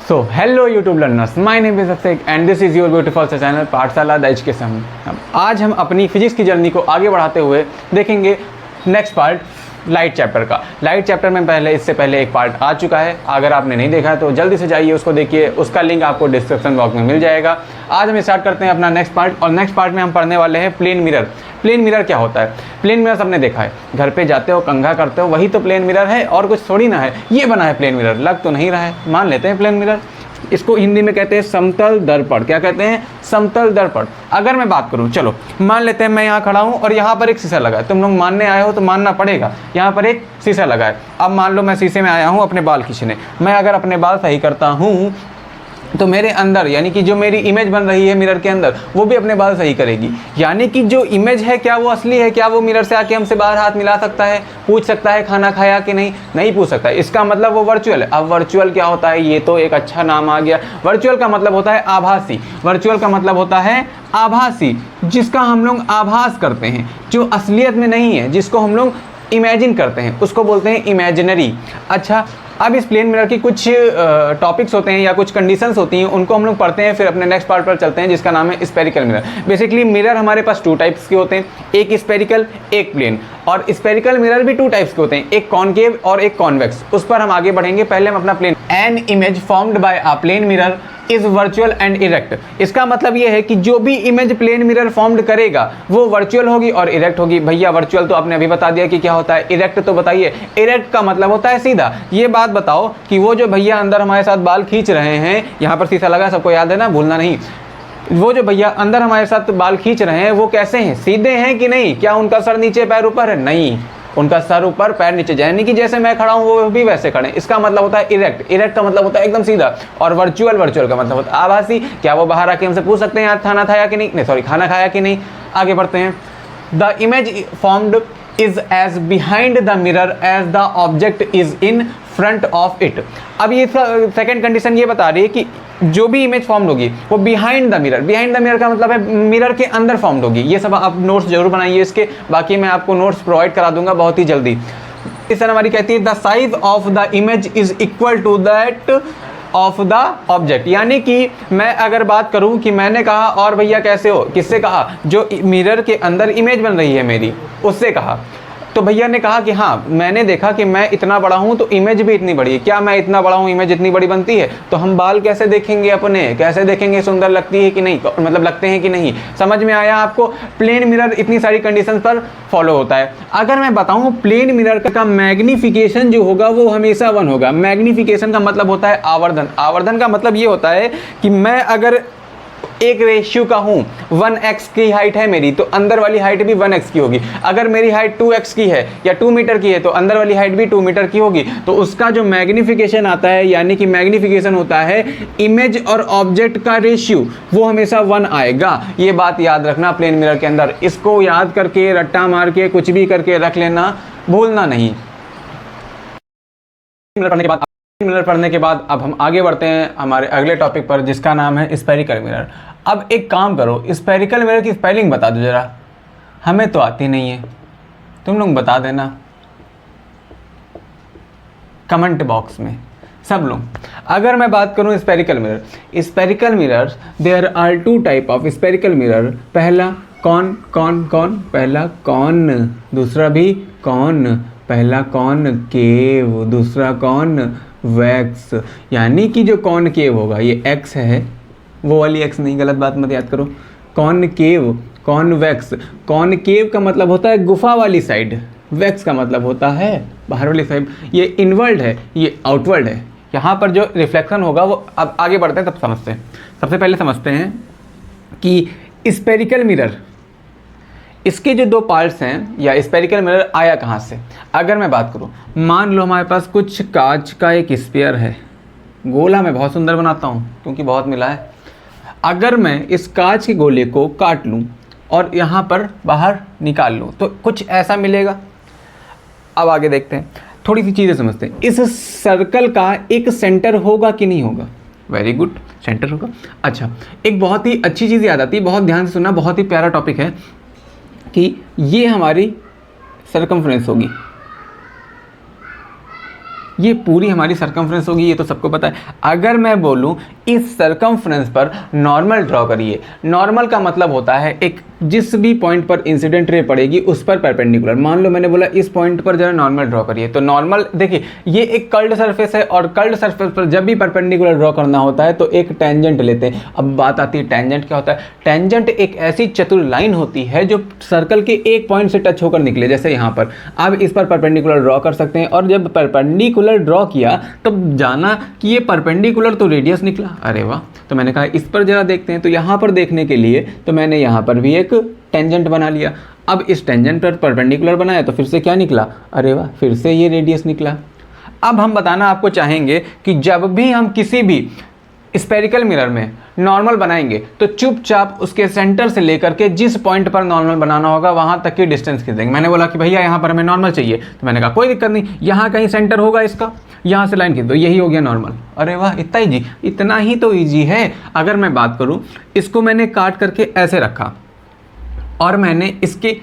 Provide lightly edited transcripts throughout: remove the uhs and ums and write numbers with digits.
So hello YouTube learners, my name is Akshay and this is your beautiful channel पाठशाला the education. आज हम अपनी physics की journey को आगे बढ़ाते हुए देखेंगे नेक्स्ट पार्ट लाइट चैप्टर का। लाइट चैप्टर में इससे पहले एक पार्ट आ चुका है, अगर आपने नहीं देखा है तो जल्दी से जाइए उसको देखिए, उसका लिंक आपको डिस्क्रिप्शन बॉक्स में मिल जाएगा। आज हम स्टार्ट करते हैं अपना नेक्स्ट पार्ट, और नेक्स्ट पार्ट में हम पढ़ने वाले हैं प्लेन मिरर। प्लेन मिरर क्या होता है? प्लेन मिरर सबने देखा है, घर पे जाते हो कंघा करते हो, वही तो प्लेन मिरर है और कुछ थोड़ी ना है। ये बना है प्लेन मिरर, लग तो नहीं रहा है, मान लेते हैं प्लेन मिरर। इसको हिंदी में कहते हैं समतल दर्पण। क्या कहते हैं? समतल दर्पण। अगर मैं बात करूं, चलो मान लेते हैं मैं यहाँ खड़ा हूं और यहाँ पर एक शीशा लगा है। तुम लोग मानने आए हो तो मानना पड़ेगा, यहाँ पर एक शीशा लगा है। अब मान लो मैं शीशे में आया हूँ अपने बाल खींचने, मैं अगर अपने बाल सही करता हूँ तो मेरे अंदर यानी कि जो मेरी इमेज बन रही है मिरर के अंदर, वो भी अपने बाल सही करेगी। यानी कि जो इमेज है क्या वो असली है? क्या वो मिरर से आके हमसे बाहर हाथ मिला सकता है, पूछ सकता है खाना खाया कि नहीं? नहीं पूछ सकता है। इसका मतलब वो वर्चुअल है। अब वर्चुअल क्या होता है? ये तो एक अच्छा नाम आ गया। वर्चुअल का मतलब होता है आभासी। वर्चुअल का मतलब होता है आभासी, जिसका हम लोग आभास करते हैं, जो असलियत में नहीं है, जिसको हम लोग इमेजिन करते हैं, उसको बोलते हैं इमेजिनरी। अच्छा, अब इस प्लेन मिरर की कुछ टॉपिक्स होते हैं या कुछ कंडीशंस होती हैं, उनको हम लोग पढ़ते हैं, फिर अपने नेक्स्ट पार्ट पर चलते हैं जिसका नाम है स्फेरिकल मिरर। बेसिकली मिरर हमारे पास टू टाइप्स के होते हैं, एक स्फेरिकल एक प्लेन। और स्फेरिकल मिरर भी टू टाइप्स के होते हैं, एक कॉनकेव और एक कॉन्वेक्स। उस पर हम आगे बढ़ेंगे। पहले हम अपना plane an image formed by a plane mirror is virtual and erect. इसका मतलब ये है कि जो भी इमेज प्लेन मिरर फॉर्म्ड करेगा वो वर्चुअल होगी और इरेक्ट होगी। भैया वर्चुअल तो आपने अभी बता दिया कि क्या होता है, इरेक्ट तो बताइए। इरेक्ट का मतलब होता है सीधा। ये बात बताओ कि वो जो भैया अंदर हमारे साथ बाल खींच रहे हैं, यहाँ पर शीशा लगा, सबको याद है ना, भूलना नहीं। वो जो भैया अंदर हमारे साथ बाल खींच रहे हैं वो कैसे हैं? सीधे हैं कि नहीं? क्या उनका सर नीचे पैर ऊपर है? नहीं, उनका सर ऊपर पैर नीचे, यानी कि जैसे मैं खड़ा हूँ वो भी वैसे खड़े। इसका मतलब होता है इरेक्ट। इरेक्ट का मतलब होता है एकदम सीधा। और वर्चुअल, वर्चुअल का मतलब होता है आभासी। क्या वो बाहर आके हमसे पूछ सकते हैं यार खाना खाया कि नहीं? सॉरी, खाना खाया कि नहीं? आगे बढ़ते हैं। The image formed is as behind the mirror as the object is in front of it. अब ये सेकेंड कंडीशन ये बता रही है कि जो भी इमेज फॉर्म्ड होगी वो behind the mirror. Behind the mirror का मतलब है मिरर के अंदर फॉर्म्ड होगी। ये सब आप नोट्स जरूर बनाइए इसके, बाकी मैं आपको नोट्स प्रोवाइड करा दूंगा बहुत ही जल्दी। इस तरह हमारी कहती है the size of the image is equal to that of the object. यानी कि मैं अगर बात करूं कि मैंने कहा और भैया कैसे हो, किससे कहा? जो मिरर के अंदर इमेज बन रही है मेरी, उससे कहा। तो भैया ने कहा कि हाँ मैंने देखा कि मैं इतना बड़ा हूँ तो इमेज भी इतनी बड़ी है। क्या मैं इतना बड़ा हूँ, इमेज इतनी बड़ी बनती है? तो हम बाल कैसे देखेंगे अपने? कैसे देखेंगे सुंदर लगती है कि नहीं, मतलब लगते हैं कि नहीं? समझ में आया आपको? प्लेन मिरर इतनी सारी कंडीशंस पर फॉलो होता है। अगर मैं बताऊँ प्लेन मिरर का मैग्निफिकेशन जो होगा वो हमेशा 1 होगा। मैग्निफिकेशन का मतलब होता है आवर्धन। आवर्धन का मतलब ये होता है कि मैं अगर एक रेशियो का हूँ, 1x की हाइट है मेरी, तो अंदर वाली हाइट भी 1x की होगी। अगर मेरी हाइट 2x की है या 2 मीटर की है तो अंदर वाली हाइट भी 2 मीटर की होगी। तो उसका जो मैग्निफिकेशन आता है, यानी कि मैग्निफिकेशन होता है इमेज और ऑब्जेक्ट का रेशियो, वो हमेशा 1 आएगा। ये बात याद रखना प्लेन मिरर के अंदर। इसको याद करके, रट्टा मार के, कुछ भी करके रख लेना, भूलना नहीं। मिरर पढ़ने के बाद अब हम आगे बढ़ते हैं हमारे अगले टॉपिक पर, जिसका नाम है स्फेरिकल मिरर। अब एक काम करो, स्फेरिकल मिरर की स्पेलिंग बता दो जरा, हमें तो आती नहीं है, तुम लोग बता देना कमेंट बॉक्स में सब लोग। अगर मैं बात करूं spherical mirror, there are 2 type of spherical mirror. पहला कौन, पहला कौन, दूसरा भी कौन। पहला कौन केव, दूसरा कौन वैक्स। यानी कि जो कॉनकेव होगा, ये एक्स है, वो वाली एक्स नहीं, गलत बात मत याद करो। Concave, convex. कॉनकेव का मतलब होता है गुफा वाली साइड, वैक्स का मतलब होता है बाहर वाली साइड। ये इनवर्ड है, ये आउटवर्ड है। यहाँ पर जो रिफ्लेक्शन होगा वो, अब आगे बढ़ते हैं तब समझते हैं। सबसे पहले समझते हैं कि स्फेरिकल मिरर, इसके जो 2 पार्ट्स हैं, या स्फेरिकल मिरर आया कहाँ से। अगर मैं बात करूँ, मान लो हमारे पास कुछ कांच का एक स्फीयर है, गोला मैं बहुत सुंदर बनाता हूँ क्योंकि बहुत मिला है। अगर मैं इस कांच के गोले को काट लूँ और यहाँ पर बाहर निकाल लूँ तो कुछ ऐसा मिलेगा। अब आगे देखते हैं, थोड़ी सी चीज़ें समझते हैं। इस सर्कल का एक सेंटर होगा कि नहीं होगा? वेरी गुड, सेंटर होगा। अच्छा, एक बहुत ही अच्छी चीज़ याद आती है, बहुत ध्यान से सुनना, बहुत ही प्यारा टॉपिक है, कि ये हमारी सरकमफ्रेंस होगी, ये पूरी हमारी सर्कमफ्रेंस होगी, ये तो सबको पता है। अगर मैं बोलूँ इस सर्कमफ्रेंस पर नॉर्मल ड्रॉ करिए, नॉर्मल का मतलब होता है एक जिस भी पॉइंट पर इंसिडेंट रे पड़ेगी उस पर परपेंडिकुलर। मान लो मैंने बोला इस पॉइंट पर जरा नॉर्मल ड्रॉ करिए, तो नॉर्मल देखिए ये एक कर्ल्ड सरफेस है और कर्ल्ड सरफेस पर जब भी परपेंडिकुलर ड्रॉ करना होता है तो एक टेंजेंट लेते हैं। अब बात आती है टेंजेंट क्या होता है। टेंजेंट एक ऐसी चतुर लाइन होती है जो सर्कल के एक पॉइंट से टच होकर निकले, जैसे यहाँ पर आप इस पर परपेंडिकुलर ड्रॉ कर सकते हैं। और जब परपेंडिकुलर ड्रॉ किया तब जाना कि ये परपेंडिकुलर तो रेडियस निकला, अरे वाह। तो मैंने कहा इस पर जरा देखते हैं, तो यहाँ पर देखने के लिए तो मैंने यहाँ पर भी एक टेंजेंट बना लिया। अब इस टेंजेंट पर परपेंडिकुलर बनाया तो फिर से क्या निकला, अरे वाह, फिर से ये रेडियस निकला। अब हम बताना आपको चाहेंगे कि जब भी हम किसी भी स्पेरिकल मिरर में नॉर्मल बनाएंगे तो चुपचाप उसके सेंटर से लेकर के जिस पॉइंट पर नॉर्मल बनाना होगा वहाँ तक की डिस्टेंस खींच देंगे। मैंने बोला कि भैया यहाँ पर हमें नॉर्मल चाहिए, तो मैंने कहा कोई दिक्कत नहीं, यहाँ कहीं सेंटर होगा इसका, यहाँ से लाइन खींच दो, यही हो गया नॉर्मल। अरे वाह, इतना ईजी, इतना ही तो ईजी है। अगर मैं बात करूँ, इसको मैंने काट करके ऐसे रखा और मैंने इसके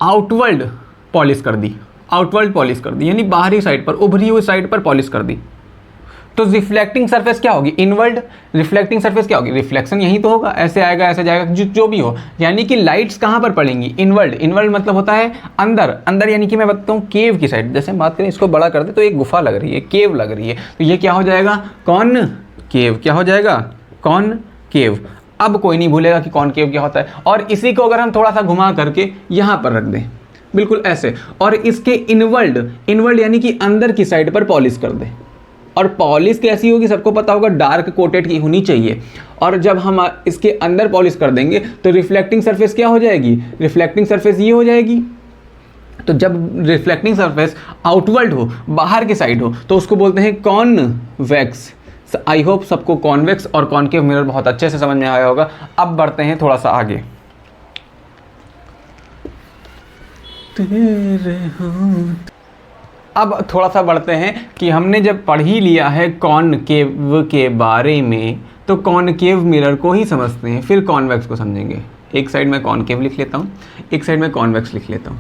आउटवर्ड पॉलिश कर दी, आउटवर्ड पॉलिश कर दी, यानी बाहरी साइड पर, उभरी हुई साइड पर पॉलिश कर दी, तो रिफ्लेक्टिंग सरफेस क्या होगी, इनवर्ड। रिफ्लेक्टिंग सरफेस क्या होगी, रिफ्लेक्शन यही तो होगा, ऐसे आएगा ऐसे जाएगा, जो भी हो। यानी कि लाइट्स कहाँ पर पड़ेंगी, इनवर्ड। इनवर्ड मतलब होता है अंदर, अंदर यानी कि मैं बताता हूँ केव की साइड। जैसे हम बात करें, इसको बड़ा कर दे तो एक गुफा लग रही है, केव लग रही है, तो ये क्या हो जाएगा, कॉन केव। क्या हो जाएगा, कॉन केव। अब कोई नहीं भूलेगा कि कॉन केव क्या होता है। और इसी को अगर हम थोड़ा सा घुमा करके यहाँ पर रख दें, बिल्कुल ऐसे, और इसके इनवर्ड, इनवर्ड यानी कि अंदर की साइड पर पॉलिश कर दें। और पॉलिश कैसी होगी सबको पता होगा, डार्क कोटेड की होनी चाहिए। और जब हम इसके अंदर पॉलिश कर देंगे तो रिफ्लेक्टिंग सरफेस क्या हो जाएगी, रिफ्लेक्टिंग सरफेस ये हो जाएगी। तो जब रिफ्लेक्टिंग सरफेस आउटवर्ड हो, बाहर की साइड हो, तो उसको बोलते हैं कॉन्वेक्स। आई होप सबको कॉन्वेक्स और कॉनकेव मिरर बहुत अच्छे से समझ में आया होगा। अब बढ़ते हैं थोड़ा सा आगे। अब थोड़ा सा बढ़ते हैं कि हमने जब पढ़ ही लिया है कॉनकेव के बारे में, तो कॉनकेव मिरर को ही समझते हैं, फिर कॉन्वेक्स को समझेंगे। एक साइड में कॉनकेव लिख लेता हूँ, एक साइड में कॉन्वेक्स लिख लेता हूँ।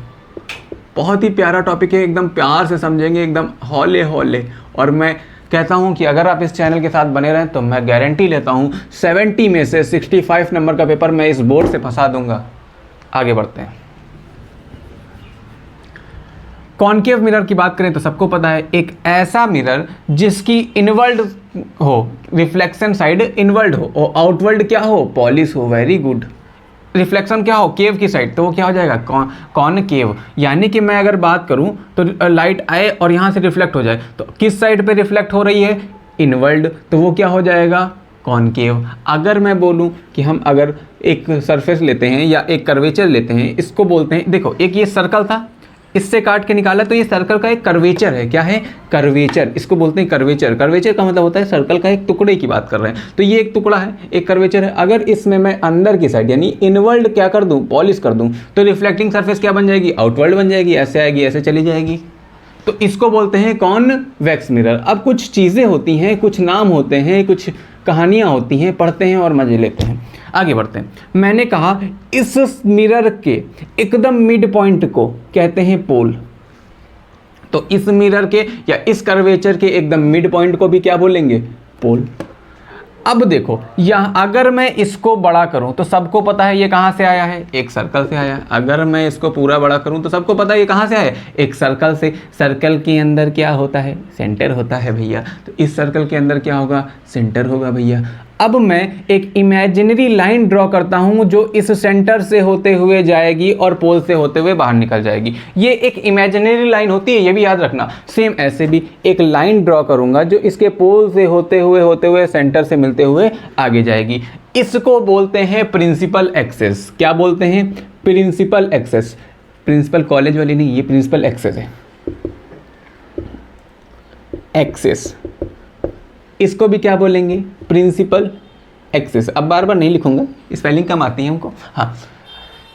बहुत ही प्यारा टॉपिक है, एकदम प्यार से समझेंगे, एकदम हौले हौले। और मैं कहता हूँ कि अगर आप इस चैनल के साथ बने रहें तो मैं गारंटी लेता हूँ 70 में से 65 नंबर का पेपर मैं इस बोर्ड से फंसा दूंगा। आगे बढ़ते हैं। कॉनकेव मिरर की बात करें तो सबको पता है, एक ऐसा मिरर जिसकी इनवर्ड हो, रिफ्लेक्शन साइड इनवर्ड हो, और आउटवर्ड क्या हो, पॉलिश हो। Very good. रिफ्लेक्शन क्या हो, केव की साइड, तो वो क्या हो जाएगा, कॉनकेव। यानी कि मैं अगर बात करूं तो लाइट आए और यहाँ से रिफ्लेक्ट हो जाए, तो किस साइड पे रिफ्लेक्ट हो रही है, इनवर्ड, तो वो क्या हो जाएगा, कॉनकेव। अगर मैं बोलूं कि हम अगर एक सरफेस लेते हैं या एक कर्वेचर लेते हैं, इसको बोलते हैं, देखो एक ये सर्कल था, इससे काट के निकाला, तो ये सर्कल का एक कर्वेचर है। क्या है, कर्वेचर, इसको बोलते हैं कर्वेचर। कर्वेचर का मतलब होता है सर्कल का एक टुकड़े की बात कर रहे हैं, तो ये एक टुकड़ा है, एक कर्वेचर है। अगर इसमें मैं अंदर की साइड यानी इनवर्ड क्या कर दूं, पॉलिश कर दूं, तो रिफ्लेक्टिंग सरफेस क्या बन जाएगी, आउटवर्ड बन जाएगी, ऐसे आएगी, ऐसे चली जाएगी। तो इसको बोलते हैं कॉन्वेक्स मिरर। अब कुछ चीज़ें होती हैं, कुछ नाम होते हैं, कुछ कहानियाँ होती हैं, पढ़ते हैं और मजे लेते हैं। आगे बढ़ते हैं। मैंने कहा इस मिरर के एकदम मिड पॉइंट को कहते हैं पोल। तो इस मिरर के या इस कर्वेचर के एकदम मिड पॉइंट को भी क्या बोलेंगे, पोल। अब देखो यहाँ अगर मैं इसको बड़ा करूं तो सबको पता है ये कहाँ से आया है, एक सर्कल से आया है। अगर मैं इसको पूरा बड़ा करूं तो सबको पता है ये कहाँ से आया है, एक सर्कल से। सर्कल के अंदर क्या होता है, सेंटर होता है भैया। तो इस सर्कल के अंदर क्या होगा, सेंटर होगा भैया। अब मैं एक इमेजिनरी लाइन ड्रॉ करता हूं जो इस सेंटर से होते हुए जाएगी और पोल से होते हुए बाहर निकल जाएगी। ये एक इमेजिनरी लाइन होती है, ये भी याद रखना। सेम ऐसे भी एक लाइन ड्रॉ करूंगा जो इसके पोल से होते हुए सेंटर से मिलते हुए आगे जाएगी। इसको बोलते हैं प्रिंसिपल एक्सेस। क्या बोलते हैं, प्रिंसिपल एक्सेस। प्रिंसिपल कॉलेज वाली नहीं, ये प्रिंसिपल एक्सेस है, एक्सेस। इसको भी क्या बोलेंगे, प्रिंसिपल एक्सेस। अब बार बार नहीं लिखूंगा, स्पेलिंग कम आती है हमको। हाँ,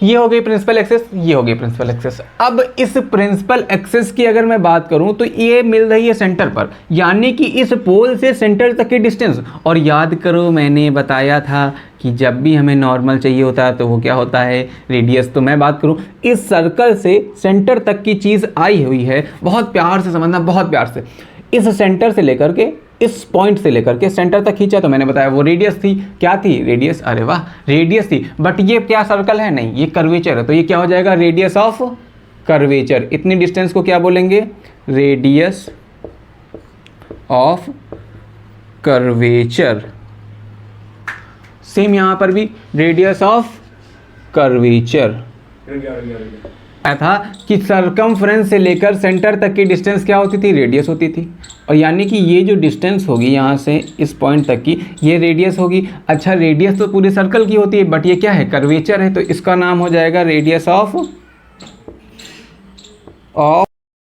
ये हो गई प्रिंसिपल एक्सेस, ये हो गई प्रिंसिपल एक्सेस। अब इस प्रिंसिपल एक्सेस की अगर मैं बात करूं तो ये मिल रही है सेंटर पर, यानी कि इस पोल से सेंटर तक की डिस्टेंस। और याद करो मैंने बताया था कि जब भी हमें नॉर्मल चाहिए होता है तो वो क्या होता है, रेडियस। तो मैं बात करूं इस सर्कल से सेंटर तक की चीज़ आई हुई है, बहुत प्यार से समझना, बहुत प्यार से। इस सेंटर से लेकर के, इस पॉइंट से लेकर के सेंटर तक खींचा, तो मैंने बताया वो रेडियस थी। क्या थी? रेडियस। अरे वाह, रेडियस थी। बट ये क्या सर्कल है? नहीं, ये कर्वेचर है। तो ये क्या हो जाएगा? Radius of curvature. इतनी डिस्टेंस को क्या बोलेंगे? Radius of curvature. सेम यहां पर भी रेडियस ऑफ कर्वेचर था कि सरकमफ्रेंस से लेकर सेंटर तक की डिस्टेंस क्या होती थी? रेडियस होती थी। और यानी कि ये जो डिस्टेंस होगी यहाँ से इस पॉइंट तक की, ये रेडियस होगी। अच्छा, रेडियस तो पूरे सर्कल की होती है, बट ये क्या है? कर्वेचर है, तो इसका नाम हो जाएगा रेडियस ऑफ